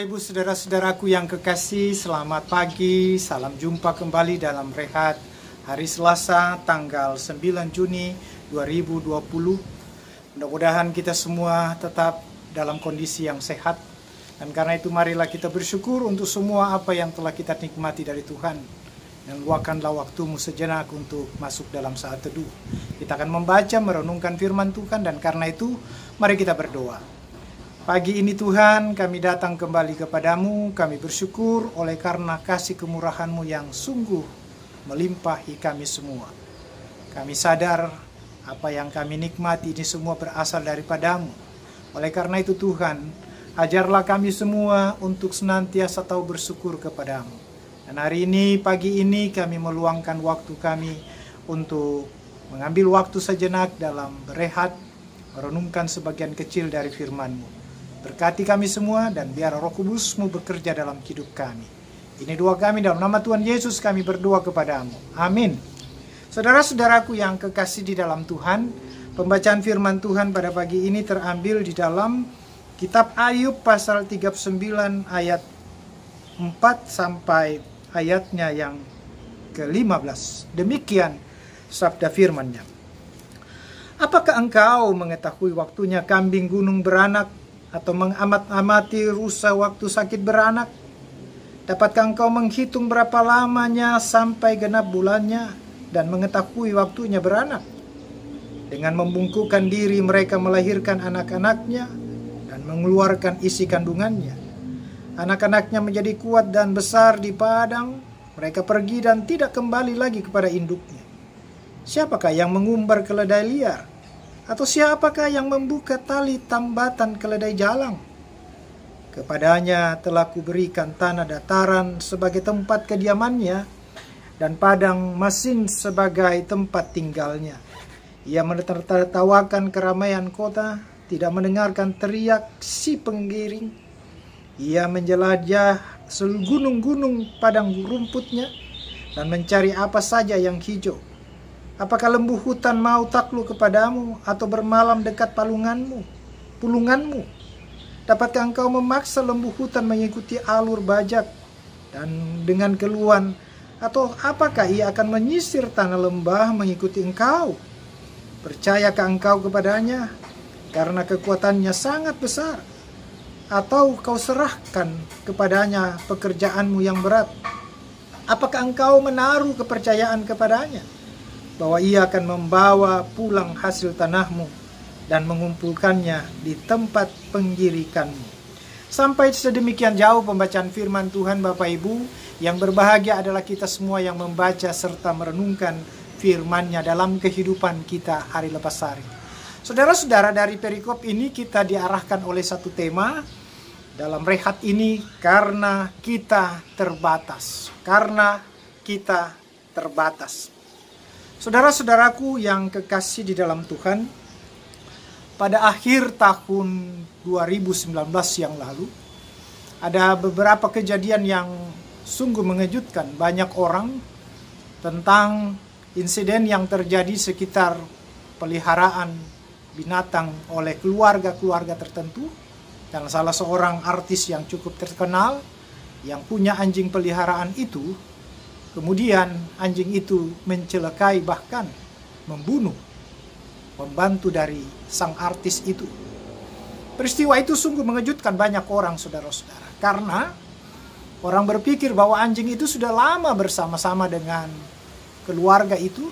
Bapak Ibu Saudara-saudaraku yang kekasih, selamat pagi, salam jumpa kembali dalam Rehat hari Selasa tanggal 9 Juni 2020. Mudah-mudahan kita semua tetap dalam kondisi yang sehat, dan karena itu marilah kita bersyukur untuk semua apa yang telah kita nikmati dari Tuhan. Dan luangkanlah waktumu sejenak untuk masuk dalam saat teduh. Kita akan membaca, merenungkan firman Tuhan, dan karena itu mari kita berdoa. Pagi ini Tuhan, kami datang kembali kepadamu, kami bersyukur oleh karena kasih kemurahan-Mu yang sungguh melimpahi kami semua. Kami sadar apa yang kami nikmati ini semua berasal daripada-Mu. Oleh karena itu Tuhan, ajarlah kami semua untuk senantiasa tahu bersyukur kepadamu. Dan hari ini, pagi ini kami meluangkan waktu kami untuk mengambil waktu sejenak dalam berehat, merenungkan sebagian kecil dari firman-Mu. Berkati kami semua dan biar Roh Kudus-Mu bekerja dalam hidup kami. Ini doa kami dalam nama Tuhan Yesus, kami berdoa kepadamu. Amin. Saudara-saudaraku yang kekasih di dalam Tuhan, pembacaan firman Tuhan pada pagi ini terambil di dalam kitab Ayub pasal 39 ayat 4 sampai ayatnya yang ke-15. Demikian sabda firman-Nya. Apakah engkau mengetahui waktunya kambing gunung beranak, atau mengamat-amati rusa waktu sakit beranak? Dapatkah engkau menghitung berapa lamanya sampai genap bulannya dan mengetahui waktunya beranak? Dengan membungkukkan diri mereka melahirkan anak-anaknya dan mengeluarkan isi kandungannya. Anak-anaknya menjadi kuat dan besar di padang, mereka pergi dan tidak kembali lagi kepada induknya. Siapakah yang mengumbar keledai liar? Atau siapakah yang membuka tali tambatan keledai jalang? Kepadanya telah kuberikan tanah dataran sebagai tempat kediamannya, dan padang masin sebagai tempat tinggalnya. Ia menertawakan keramaian kota, tidak mendengarkan teriak si penggiring. Ia menjelajah seluruh gunung-gunung padang rumputnya, dan mencari apa saja yang hijau. Apakah lembu hutan mau takluk kepadamu, atau bermalam dekat pulunganmu? Dapatkah engkau memaksa lembu hutan mengikuti alur bajak dan dengan keluhan, atau apakah ia akan menyisir tanah lembah mengikuti engkau? Percayakah engkau kepadanya karena kekuatannya sangat besar, atau kau serahkan kepadanya pekerjaanmu yang berat? Apakah engkau menaruh kepercayaan kepadanya bahwa ia akan membawa pulang hasil tanahmu dan mengumpulkannya di tempat penggirikanmu? Sampai sedemikian jauh pembacaan firman Tuhan. Bapak Ibu, yang berbahagia adalah kita semua yang membaca serta merenungkan firman-Nya dalam kehidupan kita hari lepas hari. Saudara-saudara, dari perikop ini kita diarahkan oleh satu tema dalam rehat ini, karena kita terbatas. Karena kita terbatas. Saudara-saudaraku yang kekasih di dalam Tuhan, pada akhir tahun 2019 yang lalu, ada beberapa kejadian yang sungguh mengejutkan banyak orang tentang insiden yang terjadi sekitar peliharaan binatang oleh keluarga-keluarga tertentu, dan salah seorang artis yang cukup terkenal yang punya anjing peliharaan itu. Kemudian anjing itu mencelakai, bahkan membunuh pembantu dari sang artis itu. Peristiwa itu sungguh mengejutkan banyak orang, saudara-saudara. Karena orang berpikir bahwa anjing itu sudah lama bersama-sama dengan keluarga itu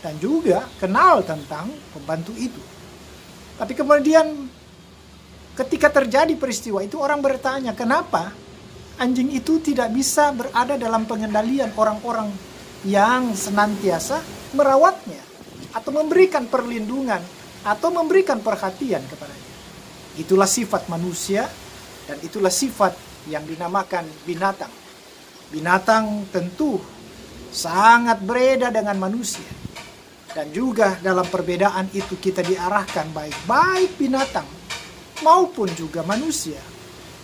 dan juga kenal tentang pembantu itu. Tapi kemudian ketika terjadi peristiwa itu, orang bertanya, kenapa anjing itu tidak bisa berada dalam pengendalian orang-orang yang senantiasa merawatnya, atau memberikan perlindungan, atau memberikan perhatian kepadanya. Itulah sifat manusia, dan itulah sifat yang dinamakan binatang. Binatang tentu sangat berbeda dengan manusia. Dan juga dalam perbedaan itu kita diarahkan baik binatang maupun juga manusia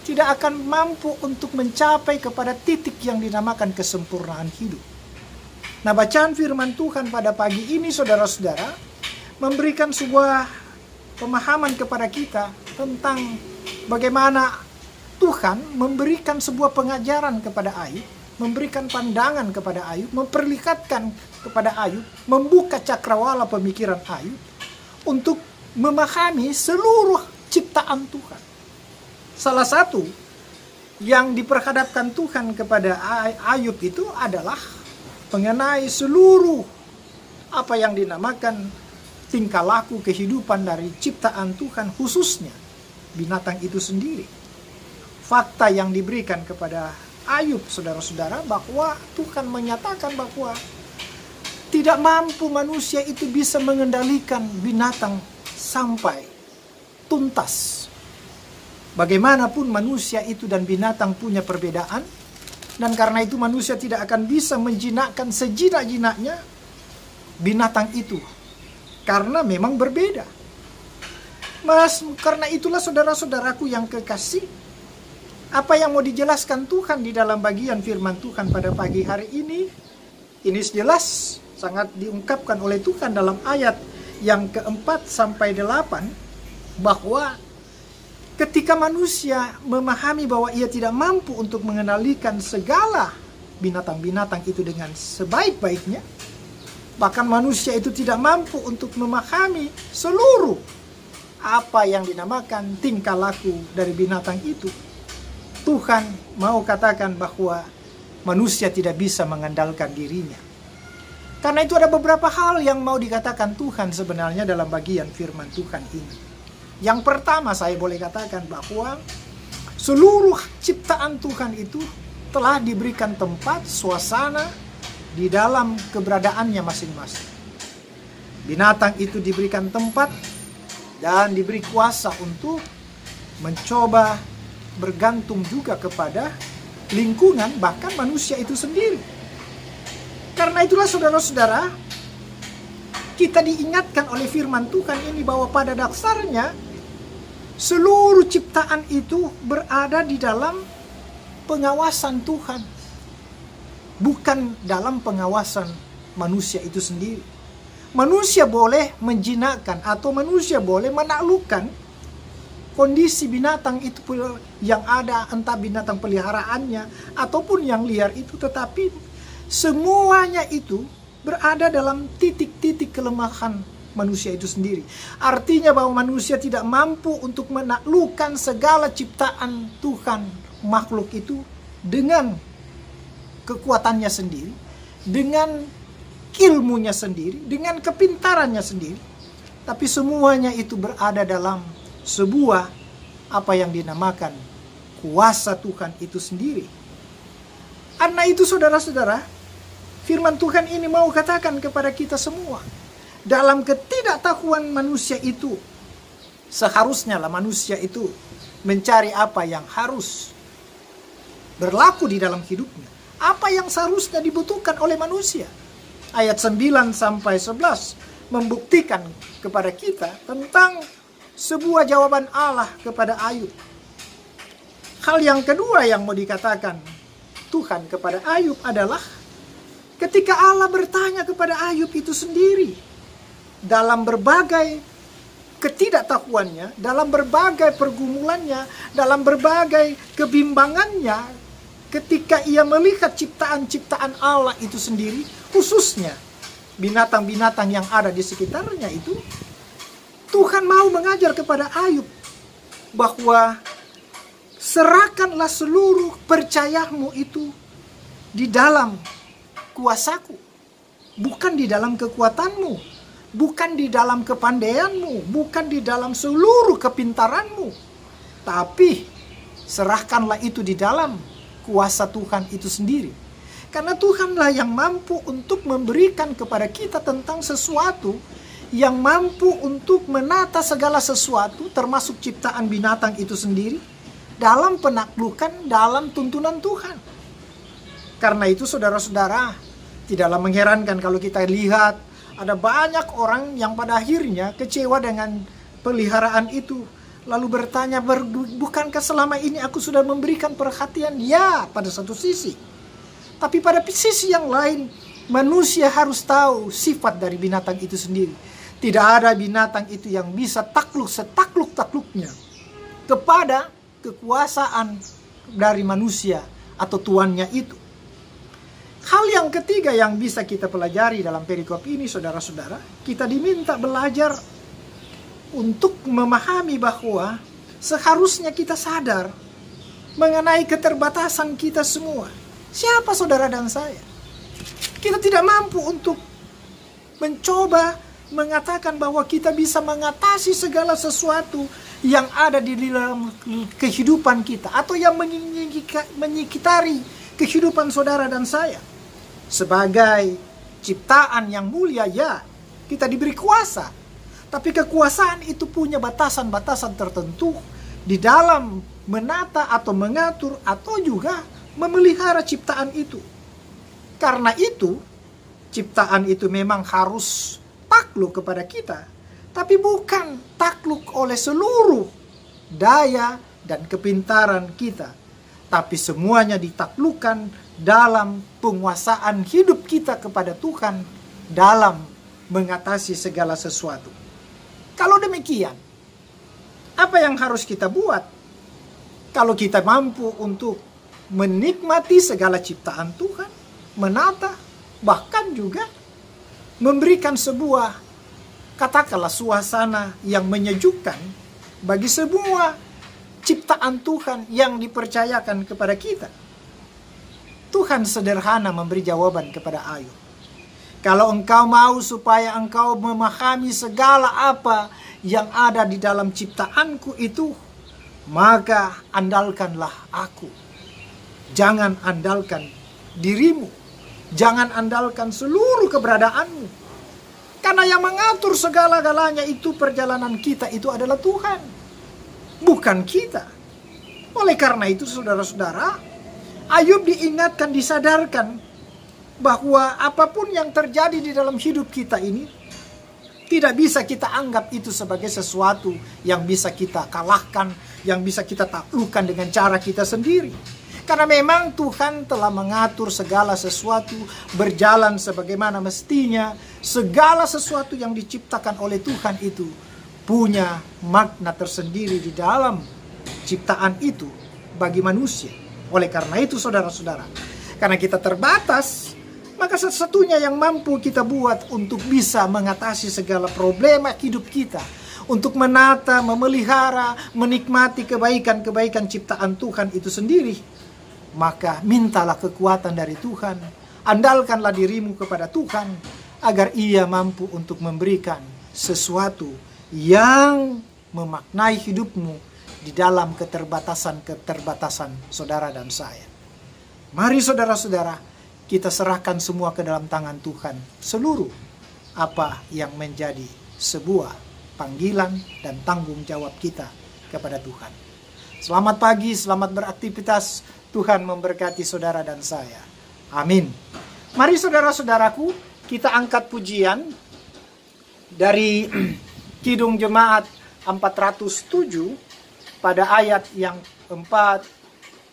tidak akan mampu untuk mencapai kepada titik yang dinamakan kesempurnaan hidup. Nah, bacaan firman Tuhan pada pagi ini, saudara-saudara, memberikan sebuah pemahaman kepada kita tentang bagaimana Tuhan memberikan sebuah pengajaran kepada Ayub, memberikan pandangan kepada Ayub, memperlihatkan kepada Ayub, membuka cakrawala pemikiran Ayub untuk memahami seluruh ciptaan Tuhan. Salah satu yang diperhadapkan Tuhan kepada Ayub itu adalah mengenai seluruh apa yang dinamakan tingkah laku kehidupan dari ciptaan Tuhan, khususnya binatang itu sendiri. Fakta yang diberikan kepada Ayub, saudara-saudara, bahwa Tuhan menyatakan bahwa tidak mampu manusia itu bisa mengendalikan binatang sampai tuntas. Bagaimanapun manusia itu dan binatang punya perbedaan, dan karena itu manusia tidak akan bisa menjinakkan sejinak-jinaknya binatang itu, karena memang berbeda. Karena itulah saudara-saudaraku yang kekasih, apa yang mau dijelaskan Tuhan di dalam bagian firman Tuhan pada pagi hari ini jelas sangat diungkapkan oleh Tuhan dalam ayat yang keempat sampai 8, bahwa ketika manusia memahami bahwa ia tidak mampu untuk mengendalikan segala binatang-binatang itu dengan sebaik-baiknya, bahkan manusia itu tidak mampu untuk memahami seluruh apa yang dinamakan tingkah laku dari binatang itu, Tuhan mau katakan bahwa manusia tidak bisa mengandalkan dirinya. Karena itu ada beberapa hal yang mau dikatakan Tuhan sebenarnya dalam bagian firman Tuhan ini. Yang pertama, saya boleh katakan bahwa seluruh ciptaan Tuhan itu telah diberikan tempat, suasana di dalam keberadaannya masing-masing. Binatang itu diberikan tempat dan diberi kuasa untuk mencoba bergantung juga kepada lingkungan, bahkan manusia itu sendiri. Karena itulah saudara-saudara, kita diingatkan oleh firman Tuhan ini bahwa pada dasarnya seluruh ciptaan itu berada di dalam pengawasan Tuhan, bukan dalam pengawasan manusia itu sendiri. Manusia boleh menjinakkan atau manusia boleh menaklukkan kondisi binatang itu yang ada, entah binatang peliharaannya ataupun yang liar itu, tetapi semuanya itu berada dalam titik-titik kelemahan manusia itu sendiri. Artinya bahwa manusia tidak mampu untuk menaklukkan segala ciptaan Tuhan, makhluk itu dengan kekuatannya sendiri, dengan ilmunya sendiri, dengan kepintarannya sendiri. Tapi semuanya itu berada dalam sebuah apa yang dinamakan kuasa Tuhan itu sendiri. Karena itu saudara-saudara, firman Tuhan ini mau katakan kepada kita semua, dalam ketidaktahuan manusia itu, seharusnya lah manusia itu mencari apa yang harus berlaku di dalam hidupnya, apa yang seharusnya dibutuhkan oleh manusia. Ayat 9 sampai 11 membuktikan kepada kita tentang sebuah jawaban Allah kepada Ayub. Hal yang kedua yang mau dikatakan Tuhan kepada Ayub adalah ketika Allah bertanya kepada Ayub itu sendiri, dalam berbagai ketidaktahuannya, dalam berbagai pergumulannya, dalam berbagai kebimbangannya, ketika ia melihat ciptaan-ciptaan Allah itu sendiri, khususnya binatang-binatang yang ada di sekitarnya itu, Tuhan mau mengajar kepada Ayub bahwa serahkanlah seluruh percayamu itu di dalam kuasaku, bukan di dalam kekuatanmu, bukan di dalam kepandaianmu, bukan di dalam seluruh kepintaranmu, tapi serahkanlah itu di dalam kuasa Tuhan itu sendiri. Karena Tuhanlah yang mampu untuk memberikan kepada kita tentang sesuatu, yang mampu untuk menata segala sesuatu, termasuk ciptaan binatang itu sendiri, dalam penaklukan, dalam tuntunan Tuhan. Karena itu saudara-saudara, tidaklah mengherankan kalau kita lihat ada banyak orang yang pada akhirnya kecewa dengan peliharaan itu, lalu bertanya, bukankah selama ini aku sudah memberikan perhatian? Ya, pada satu sisi. Tapi pada sisi yang lain, manusia harus tahu sifat dari binatang itu sendiri. Tidak ada binatang itu yang bisa takluk setakluk-takluknya kepada kekuasaan dari manusia atau tuannya itu. Hal yang ketiga yang bisa kita pelajari dalam perikop ini, saudara-saudara, kita diminta belajar untuk memahami bahwa seharusnya kita sadar mengenai keterbatasan kita semua. Siapa saudara dan saya? Kita tidak mampu untuk mencoba mengatakan bahwa kita bisa mengatasi segala sesuatu yang ada di dalam kehidupan kita atau yang menyekitari kehidupan saudara dan saya. Sebagai ciptaan yang mulia, ya, kita diberi kuasa. Tapi kekuasaan itu punya batasan-batasan tertentu di dalam menata atau mengatur atau juga memelihara ciptaan itu. Karena itu, ciptaan itu memang harus takluk kepada kita. Tapi bukan takluk oleh seluruh daya dan kepintaran kita. Tapi semuanya ditaklukkan dalam penguasaan hidup kita kepada Tuhan dalam mengatasi segala sesuatu. Kalau demikian, apa yang harus kita buat? Kalau kita mampu untuk menikmati segala ciptaan Tuhan, menata, bahkan juga memberikan sebuah, katakanlah, suasana yang menyejukkan bagi semua ciptaan Tuhan yang dipercayakan kepada kita. Tuhan sederhana memberi jawaban kepada Ayub. Kalau engkau mau supaya engkau memahami segala apa yang ada di dalam ciptaanku itu, maka andalkanlah aku. Jangan andalkan dirimu. Jangan andalkan seluruh keberadaanmu. Karena yang mengatur segala-galanya itu perjalanan kita itu adalah Tuhan. Bukan kita. Oleh karena itu saudara-saudara, Ayub diingatkan, disadarkan bahwa apapun yang terjadi di dalam hidup kita ini tidak bisa kita anggap itu sebagai sesuatu yang bisa kita kalahkan, yang bisa kita taklukkan dengan cara kita sendiri. Karena memang Tuhan telah mengatur segala sesuatu berjalan sebagaimana mestinya. Segala sesuatu yang diciptakan oleh Tuhan itu punya makna tersendiri di dalam ciptaan itu bagi manusia. Oleh karena itu saudara-saudara, karena kita terbatas, maka satu-satunya yang mampu kita buat untuk bisa mengatasi segala problema hidup kita, untuk menata, memelihara, menikmati kebaikan-kebaikan ciptaan Tuhan itu sendiri, maka mintalah kekuatan dari Tuhan, andalkanlah dirimu kepada Tuhan, agar Ia mampu untuk memberikan sesuatu yang memaknai hidupmu di dalam keterbatasan saudara dan saya. Mari saudara-saudara, kita serahkan semua ke dalam tangan Tuhan. Seluruh apa yang menjadi sebuah panggilan dan tanggung jawab kita kepada Tuhan. Selamat pagi, selamat beraktivitas. Tuhan memberkati saudara dan saya. Amin. Mari saudara-saudaraku, kita angkat pujian dari Kidung Jemaat 407 pada ayat yang 4,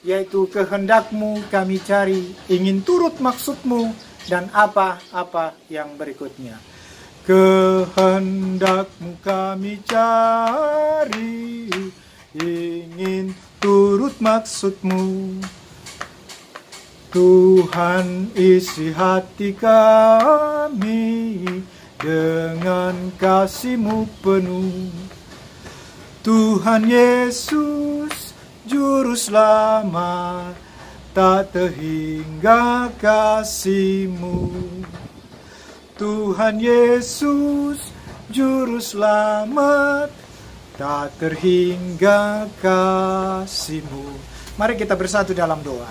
yaitu kehendakmu kami cari, ingin turut maksudmu, dan apa-apa yang berikutnya. Kehendakmu kami cari, ingin turut maksudmu. Tuhan, isi hati kami dengan kasih-Mu penuh. Tuhan Yesus, Juru Selamat, tak terhingga kasih-Mu. Tuhan Yesus, Juru Selamat, tak terhingga kasih-Mu. Mari kita bersatu dalam doa.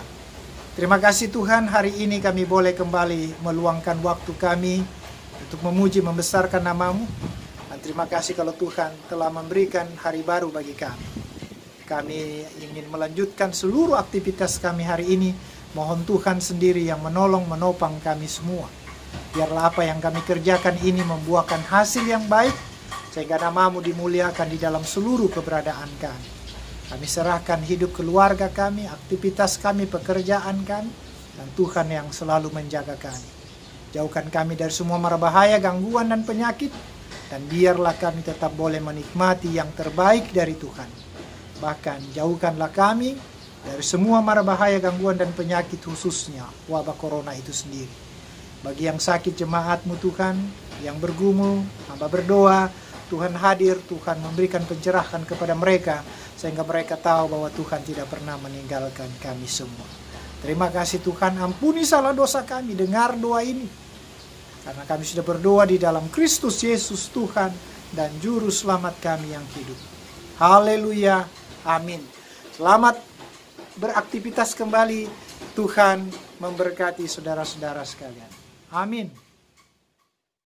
Terima kasih Tuhan, hari ini kami boleh kembali meluangkan waktu kami untuk memuji membesarkan nama-Mu. Dan terima kasih kalau Tuhan telah memberikan hari baru bagi kami. Kami ingin melanjutkan seluruh aktivitas kami hari ini. Mohon Tuhan sendiri yang menolong, menopang kami semua. Biarlah apa yang kami kerjakan ini membuahkan hasil yang baik, sehingga nama-Mu dimuliakan di dalam seluruh keberadaan kami. Kami serahkan hidup keluarga kami, aktivitas kami, pekerjaan kami, dan Tuhan yang selalu menjaga kami. Jauhkan kami dari semua mara bahaya, gangguan, dan penyakit, dan biarlah kami tetap boleh menikmati yang terbaik dari Tuhan. Bahkan jauhkanlah kami dari semua mara bahaya, gangguan, dan penyakit, khususnya wabah corona itu sendiri. Bagi yang sakit jemaat-Mu Tuhan, yang bergumul, hamba berdoa, Tuhan hadir, Tuhan memberikan pencerahan kepada mereka, sehingga mereka tahu bahwa Tuhan tidak pernah meninggalkan kami semua. Terima kasih Tuhan, ampuni salah dosa kami, dengar doa ini. Karena kami sudah berdoa di dalam Kristus Yesus Tuhan dan Juru Selamat kami yang hidup. Haleluya, amin. Selamat beraktivitas kembali. Tuhan memberkati saudara-saudara sekalian. Amin.